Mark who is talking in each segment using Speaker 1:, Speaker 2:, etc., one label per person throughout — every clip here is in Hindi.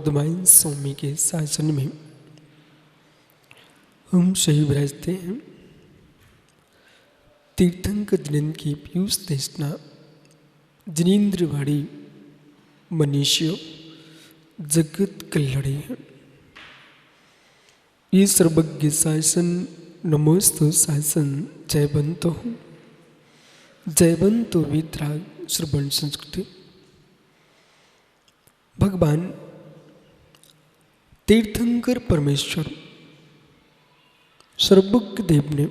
Speaker 1: अर्धमाइन स्वामी के शासन में हम सही विराजते हैं। तीर्थंकर जिनेन्द्र की पीयूष देशना जिनेन्द्रवाड़ी मनीषियों जगत कल्याणी है। ये सर्वज्ञ शासन नमोस्तु शासन जयवंतो जयवंतो वितराग श्रवण संस्कृति। भगवान तीर्थंकर परमेश्वर सर्वज्ञ देव ने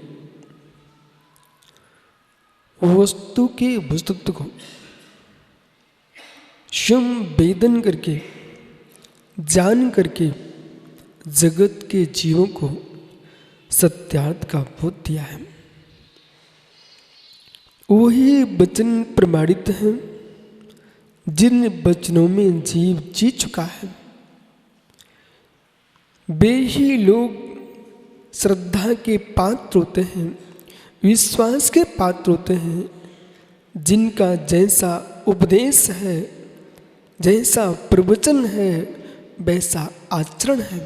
Speaker 1: वस्तु के वस्तुत्व को स्वयं वेदन करके जान करके जगत के जीवों को सत्यार्थ का बोध दिया है। वही वचन प्रमाणित हैं जिन वचनों में जीव जी चुका है। वे ही लोग श्रद्धा के पात्र होते हैं, विश्वास के पात्र होते हैं, जिनका जैसा उपदेश है, जैसा प्रवचन है, वैसा आचरण है।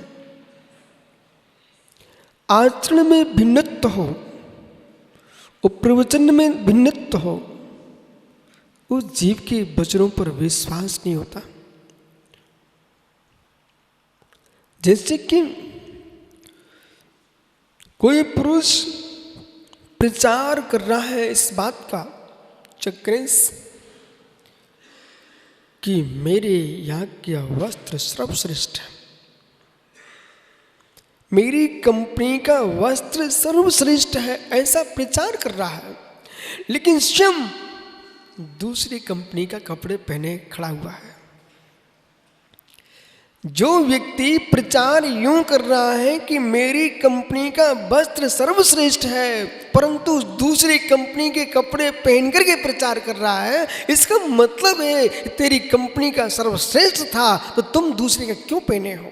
Speaker 1: आचरण में भिन्नत्व हो और प्रवचन में भिन्नत्व हो, उस जीव के वचनों पर विश्वास नहीं होता। जैसे कि कोई पुरुष प्रचार कर रहा है इस बात का चक्रेश कि मेरे यहाँ का वस्त्र सर्वश्रेष्ठ है, मेरी कंपनी का वस्त्र सर्वश्रेष्ठ है, ऐसा प्रचार कर रहा है, लेकिन स्वयं दूसरी कंपनी का कपड़े पहने खड़ा हुआ है। जो व्यक्ति प्रचार यूं कर रहा है कि मेरी कंपनी का वस्त्र सर्वश्रेष्ठ है, परंतु दूसरी कंपनी के कपड़े पहन करके प्रचार कर रहा है, इसका मतलब है तेरी कंपनी का सर्वश्रेष्ठ था तो तुम दूसरे का क्यों पहने हो।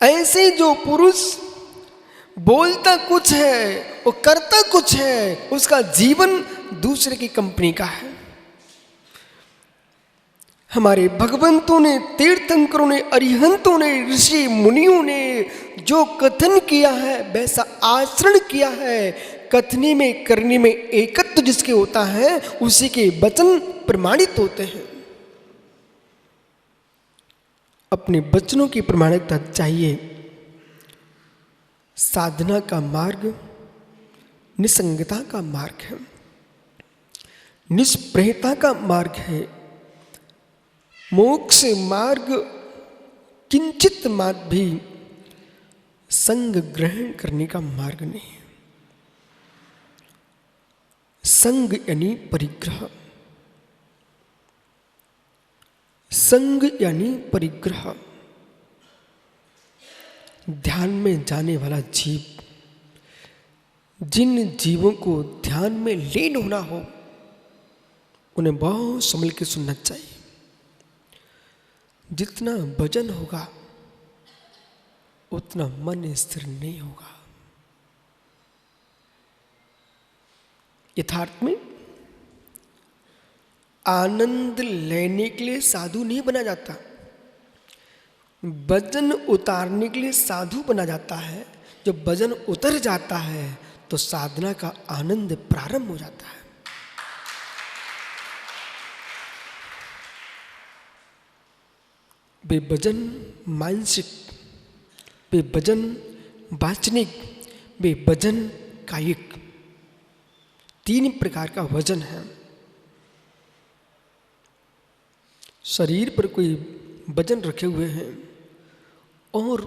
Speaker 1: ऐसे जो पुरुष बोलता कुछ है और करता कुछ है, उसका जीवन दूसरे की कंपनी का है। हमारे भगवंतों ने, तीर्थंकरों ने, अरिहंतों ने, ऋषि मुनियों ने जो कथन किया है वैसा आचरण किया है। कथनी में करनी में एकत्व जिसके होता है उसी के वचन प्रमाणित होते हैं। अपने वचनों की प्रमाणिकता चाहिए। साधना का मार्ग निसंगता का मार्ग है, निष्प्रेयता का मार्ग है। मोक्ष मार्ग किंचित मात्र भी संग ग्रहण करने का मार्ग नहीं है। संग यानी परिग्रह, संग यानी परिग्रह। ध्यान में जाने वाला जीव, जिन जीवों को ध्यान में लीन होना हो उन्हें बहुत संभल के सुनना चाहिए। जितना भजन होगा उतना मन स्थिर नहीं होगा। यथार्थ में आनंद लेने के लिए साधु नहीं बना जाता, वजन उतारने के लिए साधु बना जाता है। जब वजन उतर जाता है तो साधना का आनंद प्रारंभ हो जाता है। बेवजन मानसिक, बेवजन वाचनिक, बेवजन कायिक, 3 प्रकार का वजन है। शरीर पर कोई वजन रखे हुए हैं और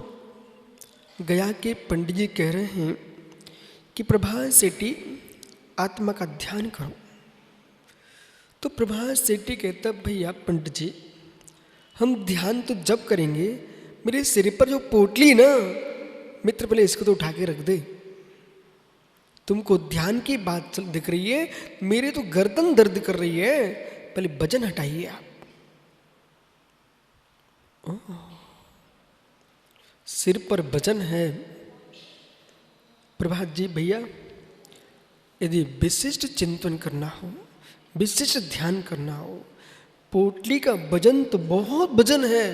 Speaker 1: गया के पंडित जी कह रहे हैं कि प्रभात सेठी आत्मा का ध्यान करो। तो प्रभात सेठी कहता भैया पंडित जी, हम ध्यान तो जब करेंगे, मेरे सिर पर जो पोटली ना, मित्र पहले इसको तो उठा के रख दे। तुमको ध्यान की बात दिख रही है, मेरे तो गर्दन दर्द कर रही है, पहले वजन हटाइए आप। सिर पर वजन है। प्रभात जी भैया, यदि विशिष्ट चिंतन करना हो, विशिष्ट ध्यान करना हो, पोटली का वजन तो बहुत वजन है।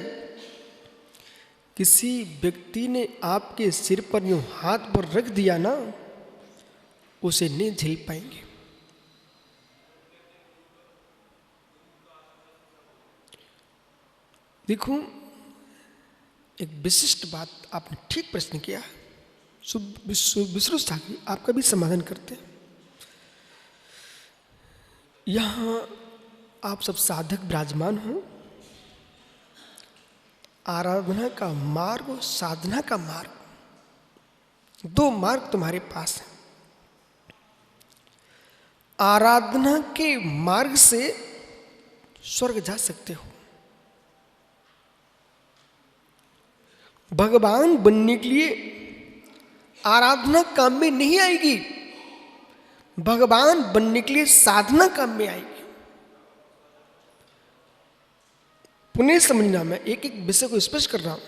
Speaker 1: किसी व्यक्ति ने आपके सिर पर यूं हाथ पर रख दिया ना, उसे नहीं झेल पाएंगे। देखो, एक विशिष्ट बात आपने ठीक प्रश्न किया, विश्रुत था कि आपका भी समाधान करते हैं। यहाँ आप सब साधक विराजमान हो, आराधना का मार्ग और साधना का मार्ग, दो मार्ग तुम्हारे पास है। आराधना के मार्ग से स्वर्ग जा सकते हो। भगवान बनने के लिए आराधना काम में नहीं आएगी, भगवान बनने के लिए साधना काम में आएगी। पुनः समझना, मैं एक एक विषय को स्पष्ट कर रहा हूं।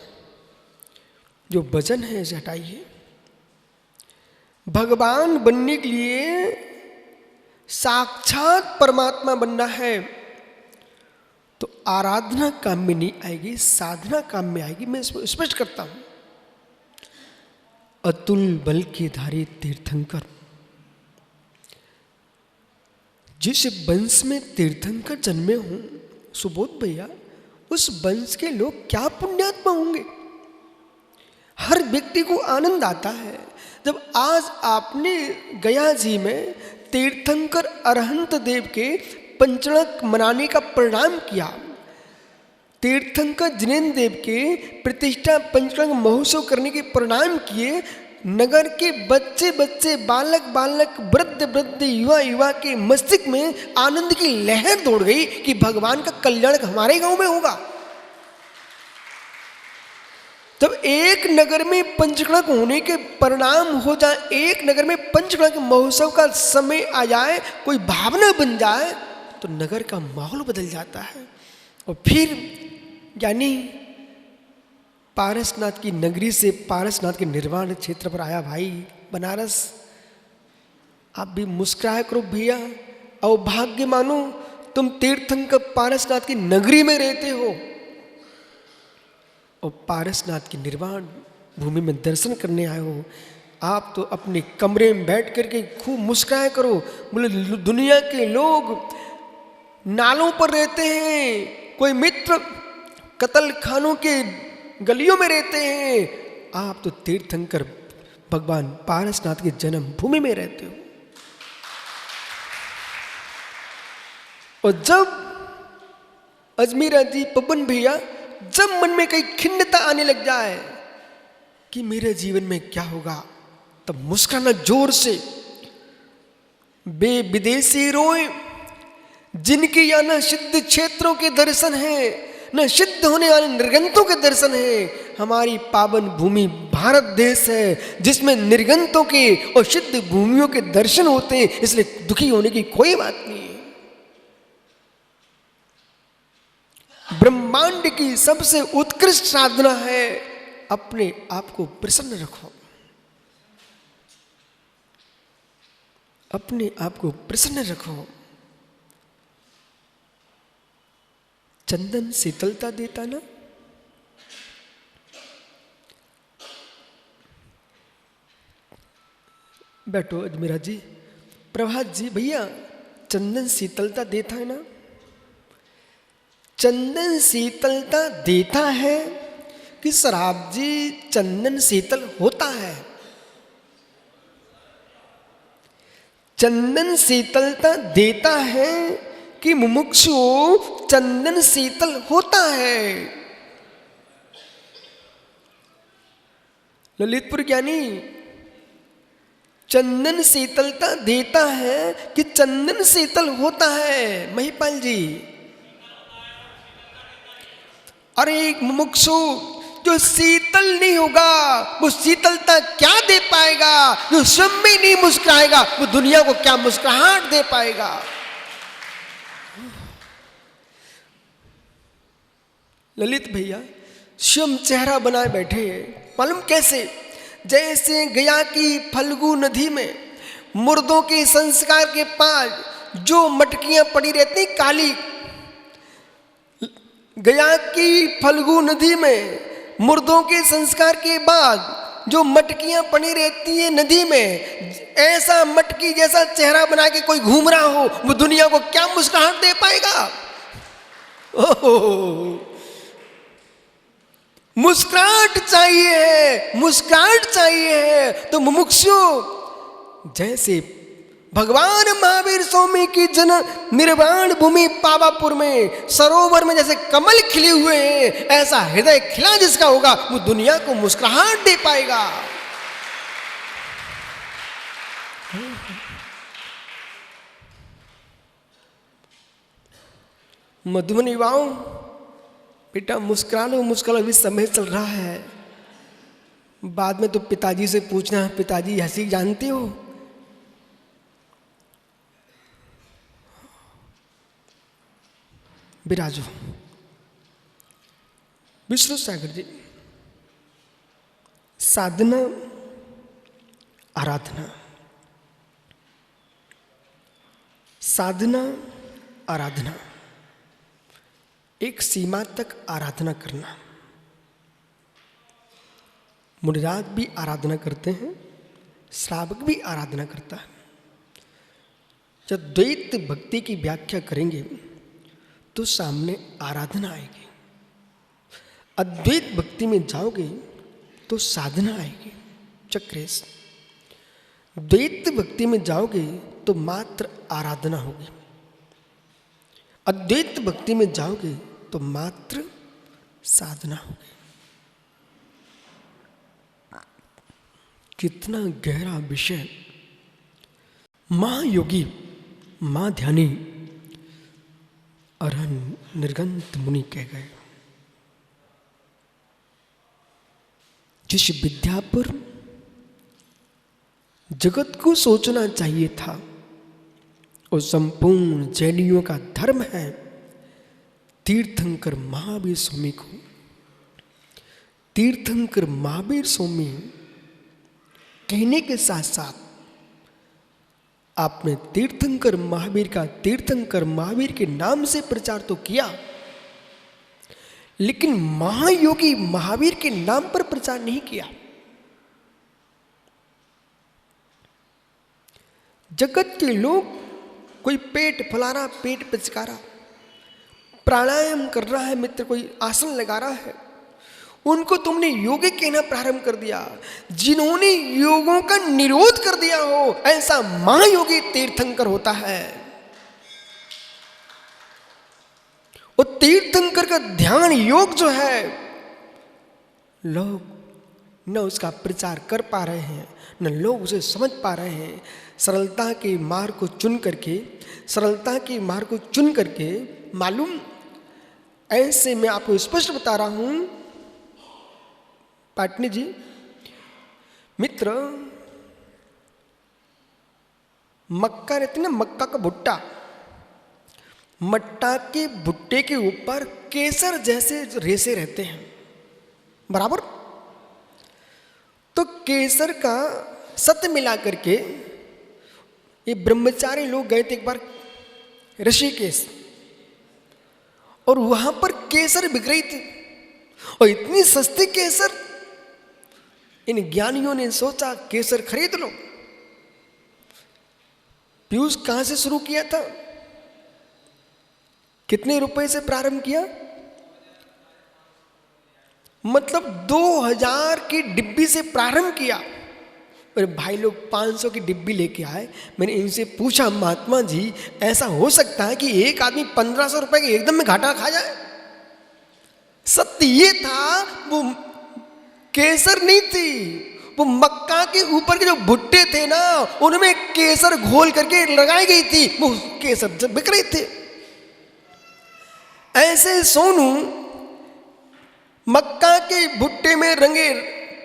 Speaker 1: जो वचन है इसे हटाइए। भगवान बनने के लिए साक्षात परमात्मा बनना है तो आराधना काम में नहीं आएगी, साधना काम में आएगी। मैं इसको स्पष्ट करता हूं। अतुल बल के धारी तीर्थंकर, जिस वंश में तीर्थंकर जन्मे हों, सुबोध भैया, उस वंश के लोग क्या पुण्यात्मा होंगे। हर व्यक्ति को आनंद आता है जब आज आपने गया जी में तीर्थंकर अरहंत देव के पंचणक मनाने का परिणाम किया। तीर्थंकर जिनेन्द्र देव के प्रतिष्ठा पंचणक महोत्सव करने के परिणाम किए। नगर के बच्चे बच्चे, बालक बालक, वृद्ध वृद्ध, युवा युवा के मस्तिष्क में आनंद की लहर दौड़ गई कि भगवान का कल्याण हमारे गांव में होगा। जब एक नगर में पंचकणक होने के परिणाम हो जाए, एक नगर में पंचकणक महोत्सव का समय आ जाए, कोई भावना बन जाए, तो नगर का माहौल बदल जाता है। और फिर यानी पारसनाथ की नगरी से पारसनाथ के निर्वाण क्षेत्र पर आया भाई बनारस। आप भी मुस्कुराया करो भैया, और भाग्य मानो तुम तीर्थंकर पारसनाथ की नगरी में रहते हो और पारसनाथ की निर्वाण भूमि में दर्शन करने आए हो। आप तो अपने कमरे में बैठ करके खूब मुस्कुराया करो। बोले दुनिया के लोग नालों पर रहते हैं, कोई मित्र कत्ल खानों के गलियों में रहते हैं, आप तो तीर्थंकर भगवान पारसनाथ की जन्म भूमि में रहते हो। और जब अजमेरा जी, पवन भैया, जब मन में कई खिन्नता आने लग जाए कि मेरे जीवन में क्या होगा, तब मुस्कुराना जोर से। बे विदेशी रोए जिनके यहाँ न सिद्ध क्षेत्रों के दर्शन हैं, न सिद्ध होने वाले निर्गंतों के दर्शन हैं। हमारी पावन भूमि भारत देश है जिसमें निर्गंतों के और सिद्ध भूमियों के दर्शन होते हैं, इसलिए दुखी होने की कोई बात नहीं है। ब्रह्मांड की सबसे उत्कृष्ट साधना है अपने आप को प्रसन्न रखो, अपने आप को प्रसन्न रखो। चंदन शीतलता देता ना, बैठो अजमेरा जी, प्रभात जी, भैया चंदन शीतलता देता है ना। चंदन शीतलता देता है कि शराब जी चंदन शीतल होता है। चंदन शीतलता देता है कि मुमुक्षु चंदन शीतल होता है। ललितपुर ज्ञानी, चंदन शीतलता देता है कि चंदन शीतल होता है। महिपाल जी, अरे एक मुमुक्षु जो शीतल नहीं होगा वो शीतलता क्या दे पाएगा? जो स्वयं में नहीं मुस्कुराएगा वो दुनिया को क्या मुस्कुराहट दे पाएगा? ललित भैया स्वयं चेहरा बनाए बैठे हैं, मालूम कैसे? जैसे गया की फल्गु नदी में मुर्दों के संस्कार के पास जो मटकियां पड़ी रहती काली, गया की फल्गु नदी में मुर्दों के संस्कार के बाद जो मटकियां पड़ी रहती हैं नदी में, ऐसा मटकी जैसा चेहरा बना के कोई घूम रहा हो, वो दुनिया को क्या मुस्कुराहट दे पाएगा? ओह, मुस्कुराहट चाहिए है, मुस्कुराहट चाहिए है। तो मुमुक्षु जैसे भगवान महावीर स्वामी की जन निर्वाण भूमि पावापुर में सरोवर में जैसे कमल खिले हुए हैं, ऐसा हृदय खिला जिसका होगा वो दुनिया को मुस्कुराहट दे पाएगा। मधुबन युवाओं, बेटा मुस्कुरा लो, मुस्कुरा लो, अभी समय चल रहा है। बाद में तो पिताजी से पूछना, पिताजी हंसी जानते हो? विराजो विष्णु सागर जी, साधना आराधना, साधना आराधना, एक सीमा तक आराधना करना। मुनिराज भी आराधना करते हैं, श्रावक भी आराधना करता है। जब द्वैत भक्ति की व्याख्या करेंगे तो सामने आराधना आएगी, अद्वैत भक्ति में जाओगे तो साधना आएगी, चक्रेश। द्वैत भक्ति में जाओगे तो मात्र आराधना होगी, अद्वैत भक्ति में जाओगे तो मात्र साधना होगी। कितना गहरा विषय महायोगी, महाध्यानी अरहंत निर्गंत मुनि कह गए। जिस विद्या पर जगत को सोचना चाहिए था, और संपूर्ण जैनियों का धर्म है, तीर्थंकर महावीर स्वामी को, तीर्थंकर महावीर स्वामी कहने के साथ साथ आपने तीर्थंकर महावीर का तीर्थंकर महावीर के नाम से प्रचार तो किया, लेकिन महायोगी महावीर के नाम पर प्रचार नहीं किया। जगत के लोग, कोई पेट फुला रहा, पेट पिचका रहा, प्राणायाम कर रहा है मित्र, कोई आसन लगा रहा है, उनको तुमने योगी कहना प्रारंभ कर दिया। जिन्होंने योगों का निरोध कर दिया हो, ऐसा महायोगी तीर्थंकर होता है। और तीर्थंकर का ध्यान योग जो है, लोग न उसका प्रचार कर पा रहे हैं, न लोग उसे समझ पा रहे हैं। सरलता के मार्ग को चुन करके, सरलता के मार्ग को चुन करके, मालूम ऐसे मैं आपको स्पष्ट बता रहा हूं पाटनी जी, मित्र, मक्का रहती ना, मक्का का भुट्टा, मट्टा के भुट्टे के ऊपर केसर जैसे रेसे रहते हैं, बराबर। तो केसर का सत मिला करके ये ब्रह्मचारी लोग गए थे एक बार ऋषिकेश, और वहां पर केसर बिक रही थी, और इतनी सस्ती केसर, इन ज्ञानियों ने सोचा केसर खरीद लो। पीयूष कहां से शुरू किया था, कितने रुपए से प्रारंभ किया? मतलब 2000 की डिब्बी से प्रारंभ किया। और भाई लोग 500 की डिब्बी लेके आए। मैंने इनसे पूछा, महात्मा जी ऐसा हो सकता है कि एक आदमी 1500 रुपए के एकदम में घाटा खा जाए? सत्य ये था, वो केसर नहीं थी, वो मक्का के ऊपर के जो भुट्टे थे ना, उनमें केसर घोल करके लगाई गई थी, वो केसर बिक रहे थे। ऐसे सोनू मक्का के भुट्टे में रंगे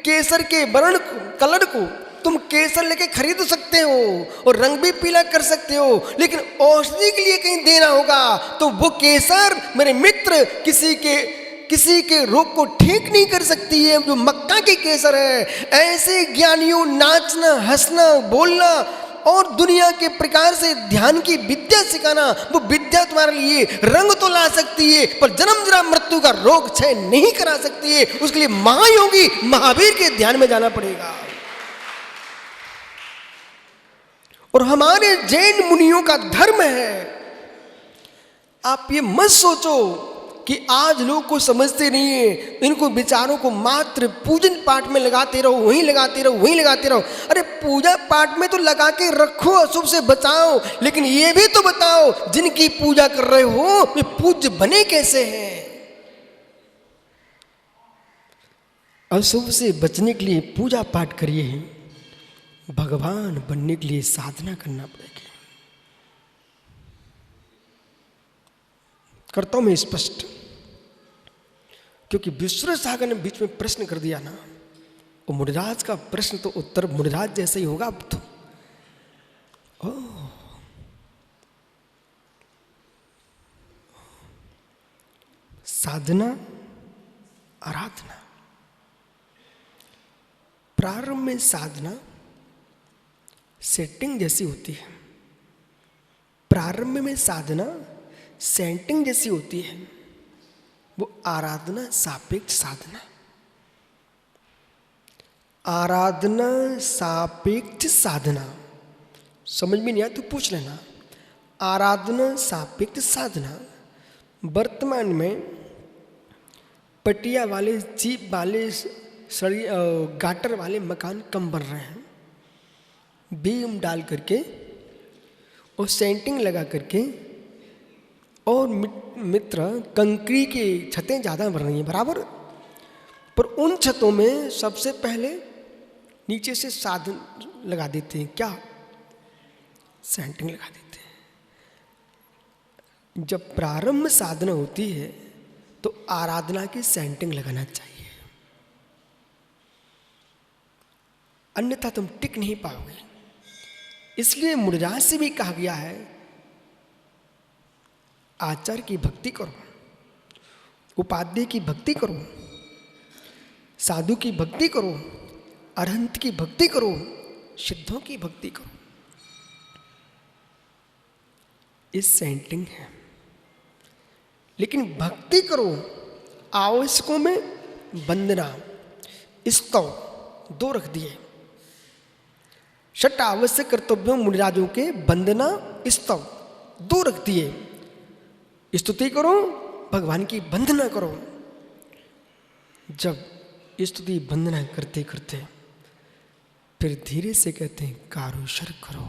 Speaker 1: केसर के वर्ण कलर को तुम केसर लेके खरीद सकते हो और रंग भी पीला कर सकते हो, लेकिन औषधि के लिए कहीं देना होगा तो वो केसर मेरे मित्र किसी के रोग को ठीक नहीं कर सकती है, जो मक्का की केसर है। ऐसे ज्ञानियों नाचना, हंसना, बोलना और दुनिया के प्रकार से ध्यान की विद्या सिखाना, वो विद्या तुम्हारे लिए रंग तो ला सकती है पर जन्म जरा मृत्यु का रोग क्षय नहीं करा सकती है। उसके लिए महायोगी महावीर के ध्यान में जाना पड़ेगा। और हमारे जैन मुनियों का धर्म है, आप ये मत सोचो कि आज लोग को समझते नहीं है, इनको विचारों को मात्र पूजन पाठ में लगाते रहो, वहीं लगाते रहो, वहीं लगाते रहो। अरे पूजा पाठ में तो लगा के रखो, अशुभ से बचाओ, लेकिन ये भी तो बताओ जिनकी पूजा कर रहे हो वे पूज्य बने कैसे हैं। अशुभ से बचने के लिए पूजा पाठ करिए, भगवान बनने के लिए साधना करना पड़ेगी। करता हूं मैं स्पष्ट, क्योंकि विश्वनाथ सागर ने बीच में प्रश्न कर दिया ना, वो मुनिराज का प्रश्न तो उत्तर मुनिराज जैसा ही होगा अब तो। साधना आराधना, प्रारंभ में साधना सेटिंग जैसी होती है, प्रारंभ में साधना सेटिंग जैसी होती है, वो आराधना सापेक्ष साधना। आराधना सापेक्ष साधना समझ में नहीं आया तो पूछ लेना। आराधना सापेक्ष साधना, वर्तमान में पटिया वाले, जीप वाले, गाटर वाले मकान कम बन रहे हैं, बीम डाल करके और सेंटिंग लगा करके, और मित्र कंक्रीट की छतें ज़्यादा बन रही हैं बराबर, पर उन छतों में सबसे पहले नीचे से साधन लगा देते हैं, क्या सेंटिंग लगा देते हैं। जब प्रारंभ साधना होती है तो आराधना की सेंटिंग लगाना चाहिए, अन्यथा तुम टिक नहीं पाओगे। इसलिए मुनिराज से भी कहा गया है, आचार्य की भक्ति करो, उपाध्याय की भक्ति करो, साधु की भक्ति करो, अरहंत की भक्ति करो, सिद्धों की भक्ति करो। इस सेंटिंग है, लेकिन भक्ति करो आवश्यकों में वंदना स्तव दो रख दिए। षट आवश्यक कर्तव्यों मुनिराजों के वंदना स्तव दो रख दिए। स्तुति करो, भगवान की वंदना करो। जब स्तुति वंदना करते करते फिर धीरे से कहते हैं कारुशर करो।